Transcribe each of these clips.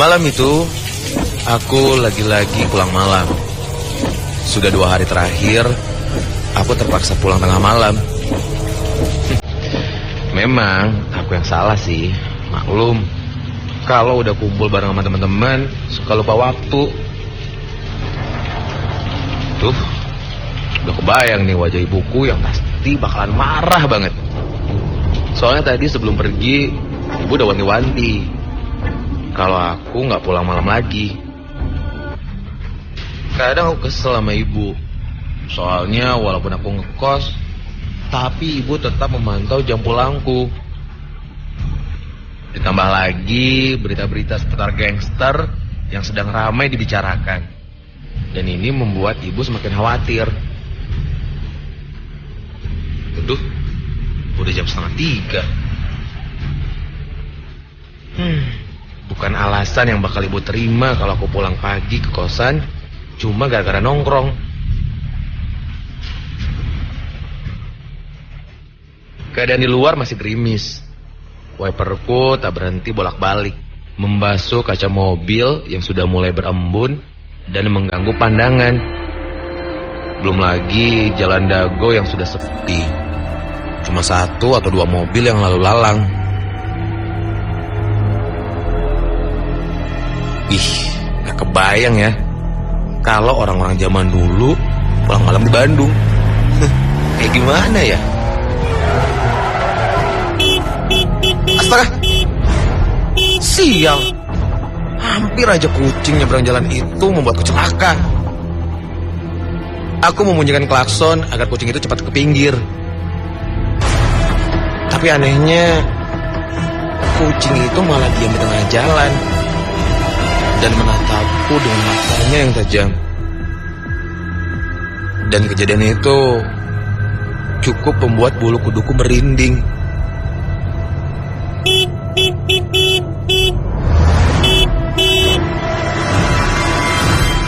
Malam itu, aku lagi-lagi pulang malam. Sudah 2 hari terakhir, aku terpaksa pulang tengah malam. Memang, aku yang salah sih, maklum. Kalau udah kumpul bareng sama teman-teman, suka lupa waktu. Tuh, udah kebayang nih wajah ibuku yang pasti bakalan marah banget. Soalnya tadi sebelum pergi, ibu udah wanti-wanti kalau aku nggak pulang malam lagi. Kadang aku kesel sama ibu. Soalnya walaupun aku ngekos, tapi ibu tetap memantau jam pulangku. Ditambah lagi berita-berita seputar gangster yang sedang ramai dibicarakan. Dan ini membuat ibu semakin khawatir. Aduh, udah jam 2:30. Bukan alasan yang bakal ibu terima kalau aku pulang pagi ke kosan cuma gara-gara nongkrong. Keadaan di luar masih gerimis. Wiperku tak berhenti bolak-balik, membasuh kaca mobil yang sudah mulai berembun dan mengganggu pandangan. Belum lagi jalan dago yang sudah sepi. Cuma 1 atau 2 mobil yang lalu lalang. Ih, gak kebayang ya kalau orang-orang zaman dulu pulang malam di Bandung. Kayak gimana ya? Astaga, sial. Hampir aja kucing nyebrang jalan itu membuatku celaka. Aku membunyikan klakson agar kucing itu cepat ke pinggir. Tapi anehnya, kucing itu malah diam di tengah jalan dan menatapku dengan matanya yang tajam. Dan kejadian itu cukup membuat bulu kuduku merinding.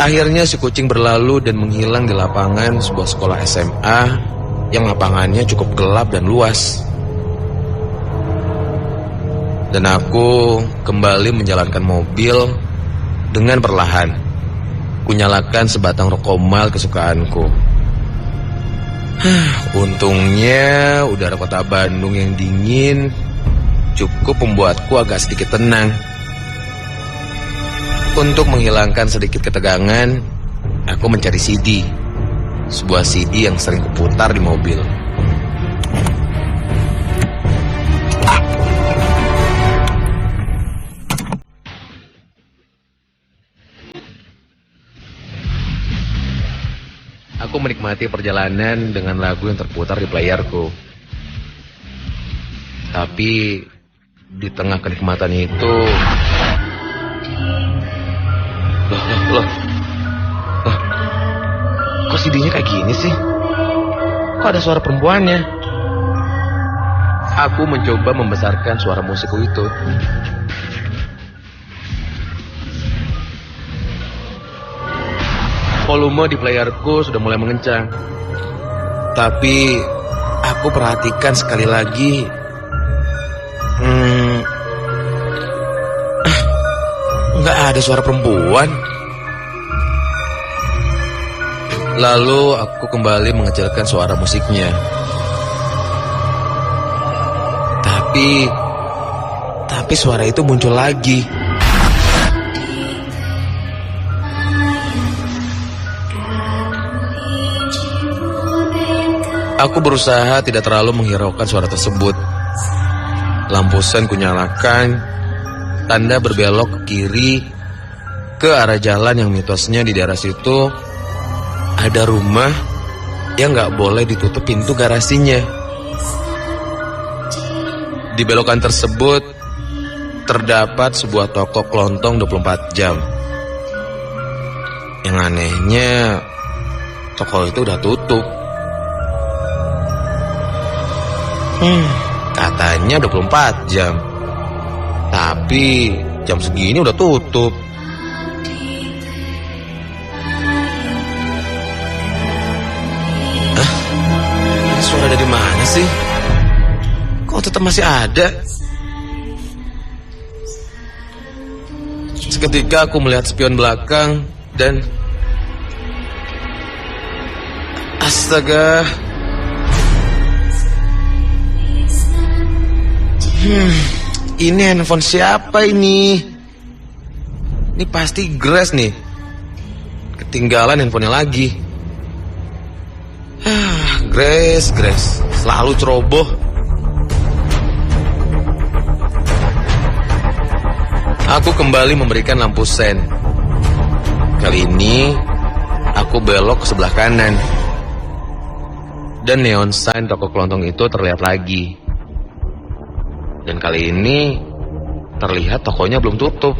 Akhirnya si kucing berlalu dan menghilang di lapangan sebuah sekolah SMA yang lapangannya cukup gelap dan luas. Dan aku kembali menjalankan mobil dengan perlahan. Kunyalakan sebatang rokok mal kesukaanku. Untungnya udara kota Bandung yang dingin cukup membuatku agak sedikit tenang. Untuk menghilangkan sedikit ketegangan, aku mencari CD. Sebuah CD yang sering kuputar di mobil. Aku menikmati perjalanan dengan lagu yang terputar di playerku. Tapi di tengah kenikmatan itu, loh, kok CD-nya kayak gini sih? Kok ada suara perempuannya? Aku mencoba membesarkan suara musikku itu. Volume di playerku sudah mulai mengencang. Tapi aku perhatikan sekali lagi. Nggak ada suara perempuan. Lalu aku kembali mengecilkan suara musiknya. Tapi suara itu muncul lagi. Aku berusaha tidak terlalu menghiraukan suara tersebut. Lampu sen kunyalakan, tanda berbelok ke kiri, ke arah jalan yang mitosnya di daerah situ ada rumah yang gak boleh ditutup pintu garasinya. Di belokan tersebut terdapat sebuah toko kelontong 24 jam. Yang anehnya, toko itu udah tutup. Katanya 24 jam. Tapi jam segini udah tutup. Ini suara dari mana sih? Kok tetap masih ada? Seketika aku melihat spion belakang dan... Astaga. Ini handphone siapa ini? Ini pasti Grace nih. Ketinggalan handphonenya lagi. Grace selalu ceroboh. Aku kembali memberikan lampu sen. Kali ini aku belok ke sebelah kanan. Dan neon sign toko kelontong itu terlihat lagi. Dan kali ini terlihat tokonya belum tutup.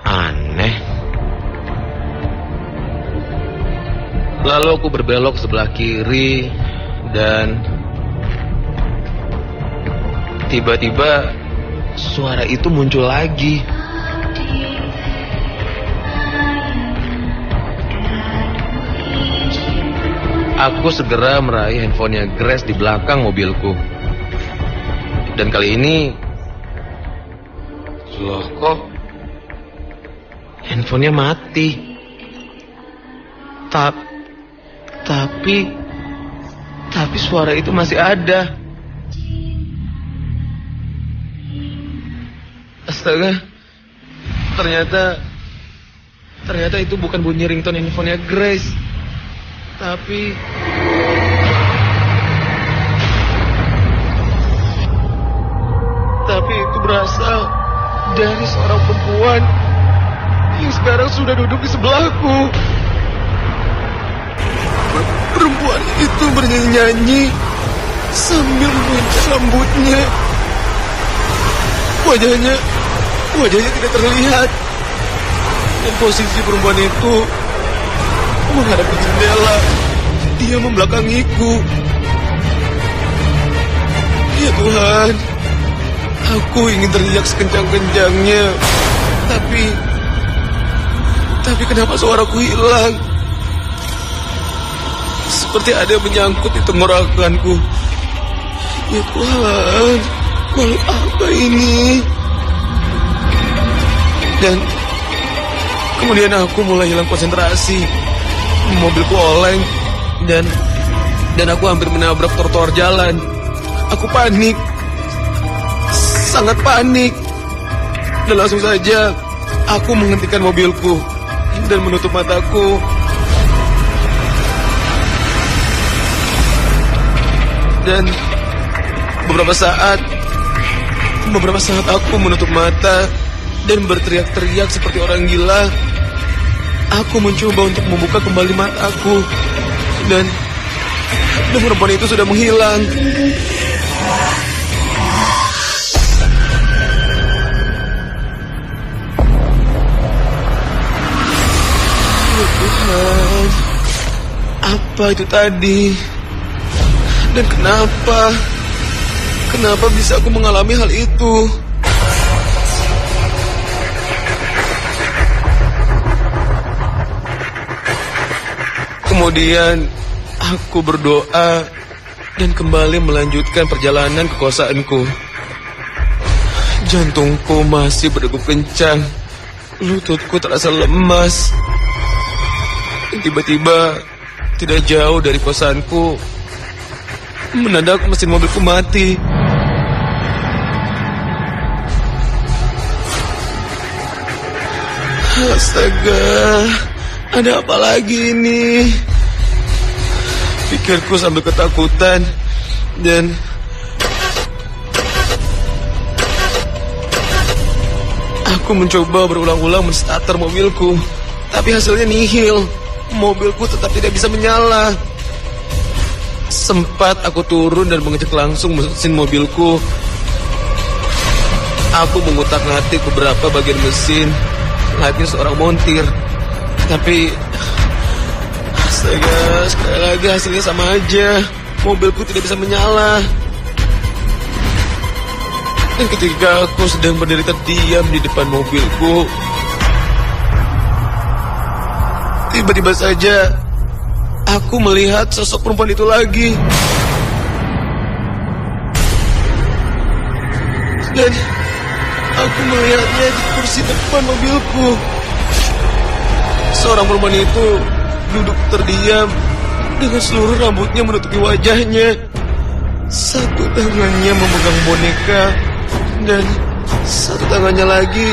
Aneh. Lalu aku berbelok sebelah kiri dan tiba-tiba suara itu muncul lagi. Aku segera meraih handphonenya Grace di belakang mobilku. Dan kali ini... Loh kok... handphonenya mati. Tapi suara itu masih ada. Astaga. Ternyata itu bukan bunyi ringtone handphonenya Grace. Tapi itu berasal dari seorang perempuan yang sekarang sudah duduk di sebelahku. Perempuan itu bernyanyi-nyanyi sambil menguncang rambutnya. Wajahnya tidak terlihat. Dan posisi perempuan itu menghadap ke jendela. Dia membelakangiku. Ya Tuhan, aku ingin teriak sekencang-kencangnya. Tapi kenapa suaraku hilang? Seperti ada yang menyangkut di tenggorokanku. Ya Tuhan, makhluk apa ini? Dan kemudian aku mulai hilang konsentrasi. Mobilku oleng dan aku hampir menabrak trotoar jalan. Aku panik, sangat panik. Dan langsung saja aku menghentikan mobilku dan menutup mataku. Dan beberapa saat aku menutup mata dan berteriak-teriak seperti orang gila. Aku mencoba untuk membuka kembali mataku dan perempuan itu sudah menghilang. Ya Tuhan, apa itu tadi? Dan kenapa bisa aku mengalami hal itu? Kemudian aku berdoa dan kembali melanjutkan perjalanan ke kosanku. Jantungku masih berdegup kencang, lututku terasa lemas. Dan tiba-tiba, tidak jauh dari kosanku, mendadak mesin mobilku mati. Astaga, ada apa lagi ini? Pikirku sambil ketakutan dan aku mencoba berulang-ulang menstarter mobilku, tapi hasilnya nihil. Mobilku tetap tidak bisa menyala. Sempat aku turun dan mengecek langsung mesin mobilku. Aku mengutak-ngatik beberapa bagian mesin layaknya seorang montir, tapi astaga, sekali lagi hasilnya sama aja. Mobilku tidak bisa menyala. Dan ketika aku sedang berdiri terdiam di depan mobilku, tiba-tiba saja aku melihat sosok perempuan itu lagi. Dan aku melihatnya di kursi depan mobilku. Seorang perempuan itu duduk terdiam dengan seluruh rambutnya menutupi wajahnya. Satu tangannya memegang boneka dan satu tangannya lagi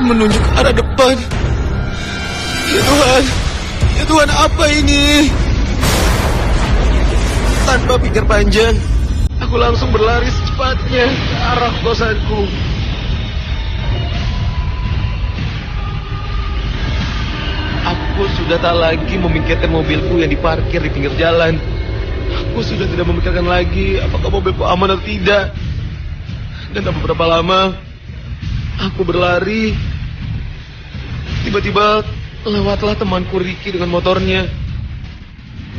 menunjuk ke arah depan. Ya Tuhan, apa ini? Tanpa pikir panjang, aku langsung berlari secepatnya ke arah kosanku. Aku sudah tak lagi memikirkan mobilku yang diparkir di pinggir jalan. Aku sudah tidak memikirkan lagi apakah mobilku aman atau tidak. Dan tak beberapa lama, aku berlari. Tiba-tiba lewatlah temanku Ricky dengan motornya.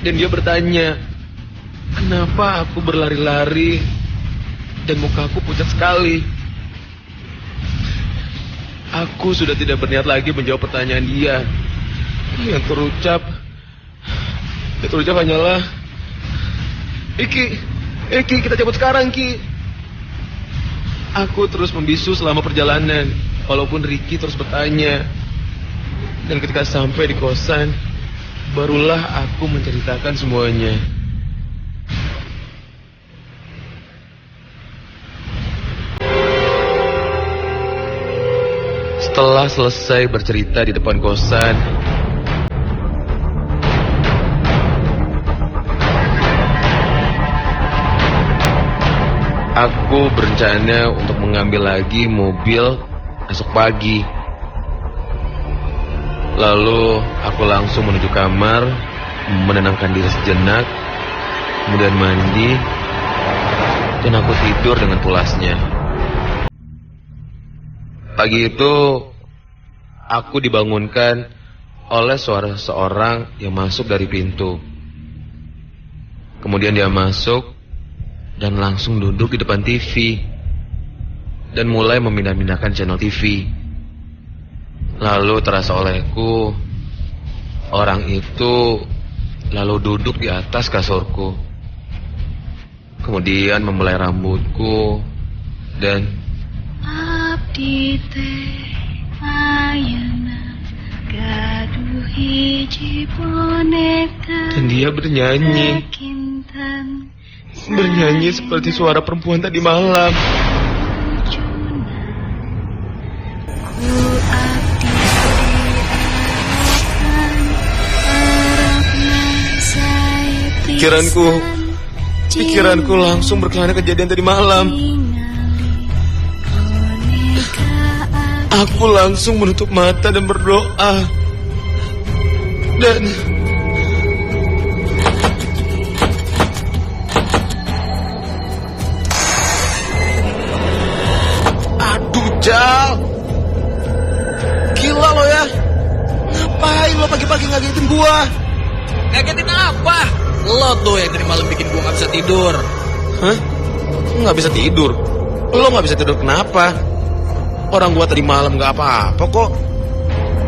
Dan dia bertanya, kenapa aku berlari-lari dan mukaku pucat sekali. Aku sudah tidak berniat lagi menjawab pertanyaan dia. Yang terucap hanyalah, Ki, kita cabut sekarang, Ki. Aku terus membisu selama perjalanan, walaupun Ricky terus bertanya. Dan ketika sampai di kosan, barulah aku menceritakan semuanya. Setelah selesai bercerita di depan kosan, aku berencana untuk mengambil lagi mobil esok pagi. Lalu aku langsung menuju kamar, menenangkan diri sejenak, kemudian mandi, dan aku tidur dengan pulasnya. Pagi itu, aku dibangunkan oleh suara seseorang yang masuk dari pintu. Kemudian dia masuk dan langsung duduk di depan TV dan mulai memindah-mindahkan channel TV. Lalu terasa olehku, orang itu lalu duduk di atas kasurku. Kemudian memulai rambutku dan abdi teh ayeuna gaduh hiji boneka. Dan dia bernyanyi seperti suara perempuan tadi malam. Pikiranku langsung berkelana kejadian tadi malam. Aku langsung menutup mata dan berdoa. Dan aduh, Jal, gila lo ya. Ngapain lo pagi-pagi ngagetin gua? Ngagetin apa? Lo tuh yang dari malam bikin gua gak bisa tidur. Hah? Gak bisa tidur? Lo gak bisa tidur kenapa? Orang gua tadi malam gak apa-apa kok.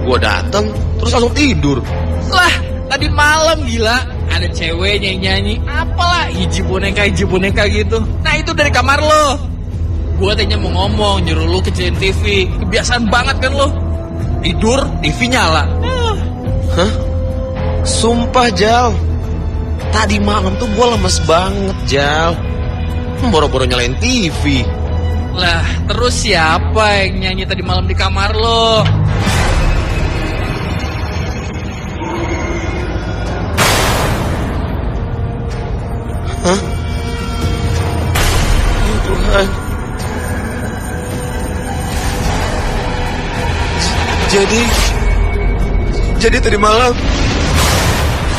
Gua datang terus langsung tidur. Lah, tadi malam gila ada cewek nyanyi-nyanyi apalah hiji boneka gitu. Nah itu dari kamar lo. Gua tanya mau ngomong, nyuruh lo kecilin TV. Kebiasaan banget kan lo. Tidur, TV nyala. Hah? Sumpah, Jal, tadi malam tuh gue lemes banget, Jal. Boro-boro nyalain TV. Lah, terus siapa yang nyanyi tadi malam di kamar lo? Hah? Ya Tuhan. Jadi tadi malam